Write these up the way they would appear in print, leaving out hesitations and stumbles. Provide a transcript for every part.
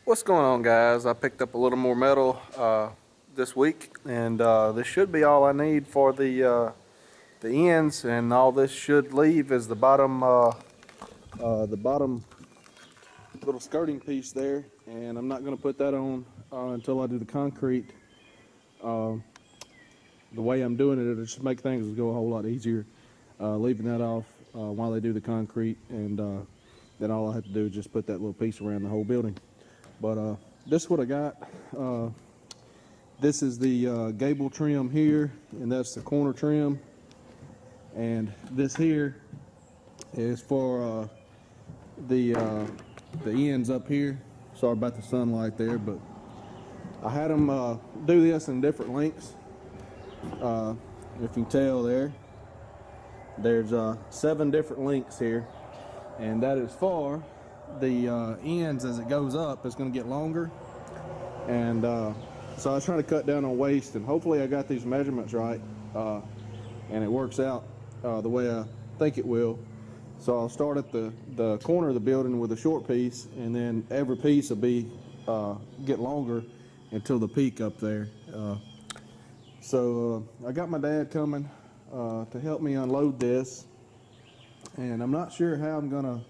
What's going on, guys? I picked up a little more metal this week, and this should be all I need for the ends, and all this should leave is the bottom little skirting piece there, and I'm not going to put that on until I do the concrete. The way I'm doing it, it'll just make things go a whole lot easier, leaving that off while they do the concrete, and then all I have to do is just put that little piece around the whole building. But this is what I got. This is the gable trim here, and that's the corner trim. And this here is for the ends up here. Sorry about the sunlight there, but I had them do this in different lengths. If you can tell there's 7 different lengths here, and that is for the ends. As it goes up, it's going to get longer, and so I was trying to cut down on waste, and hopefully I got these measurements right, and it works out the way I think it will. So I'll start at the corner of the building with a short piece, and then every piece will be get longer until the peak up there. So I got my dad coming to help me unload this, and I'm not sure how I'm gonna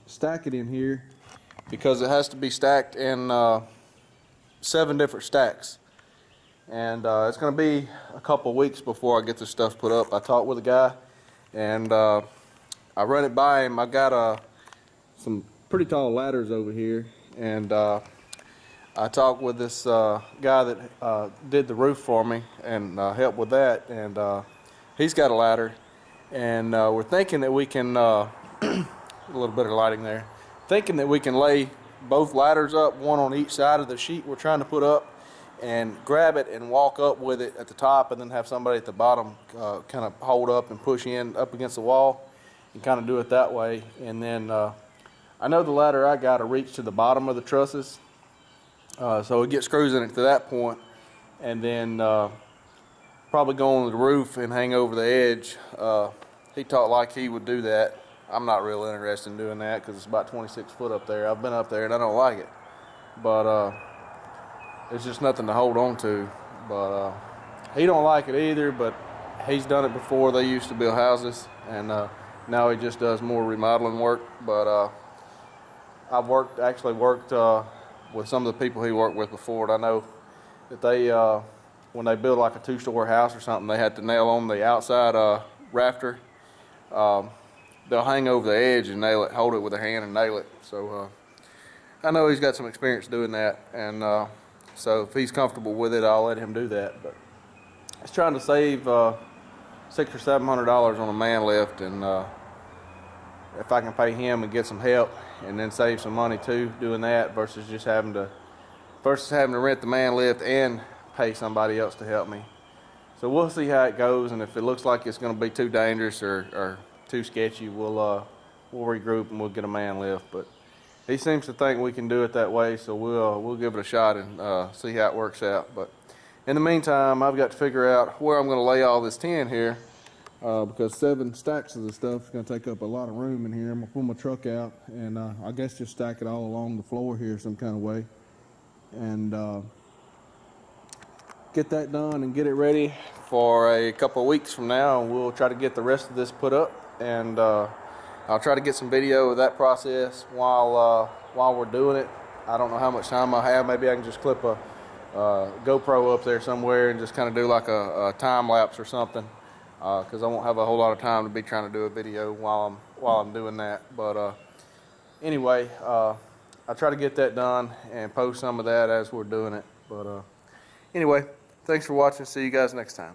stack it in here, because it has to be stacked in 7 different stacks, and it's going to be a couple weeks before I get this stuff put up. I talked with a guy, and I run it by him. I got some pretty tall ladders over here, and I talked with this guy that did the roof for me and helped with that, and he's got a ladder, and we're thinking that we can a little bit of lighting there. Thinking that we can lay both ladders up, one on each side of the sheet we're trying to put up, and grab it and walk up with it at the top, and then have somebody at the bottom kind of hold up and push in up against the wall, and kind of do it that way. And then I know the ladder I got to reach to the bottom of the trusses, so we get screws in it to that point, and then probably go on the roof and hang over the edge. He talked like he would do that. I'm not real interested in doing that because it's about 26 foot up there. I've been up there and I don't like it, but it's just nothing to hold on to. But he don't like it either, but he's done it before. They used to build houses, and now he just does more remodeling work. But I've actually worked with some of the people he worked with before, and I know that they when they build like a 2-story house or something, they had to nail on the outside rafter. They'll hang over the edge and nail it, hold it with their hand and nail it. So I know he's got some experience doing that, and so if he's comfortable with it, I'll let him do that. But he's trying to save $600 or $700 on a man lift, and if I can pay him and get some help, and then save some money too doing that, versus having to rent the man lift and pay somebody else to help me. So we'll see how it goes, and if it looks like it's going to be too dangerous or too sketchy, we'll regroup and we'll get a man lift. But he seems to think we can do it that way, so we'll give it a shot and see how it works out. But in the meantime, I've got to figure out where I'm going to lay all this tin here, because 7 stacks of the stuff is going to take up a lot of room in here. I'm going to pull my truck out, and I guess just stack it all along the floor here some kind of way, and get that done and get it ready for a couple of weeks from now, and we'll try to get the rest of this put up. And I'll try to get some video of that process while we're doing it. I don't know how much time I have. Maybe I can just clip a GoPro up there somewhere and just kind of do like a time lapse or something, because I won't have a whole lot of time to be trying to do a video while I'm doing that. But anyway, I'll try to get that done and post some of that as we're doing it. But anyway, thanks for watching. See you guys next time.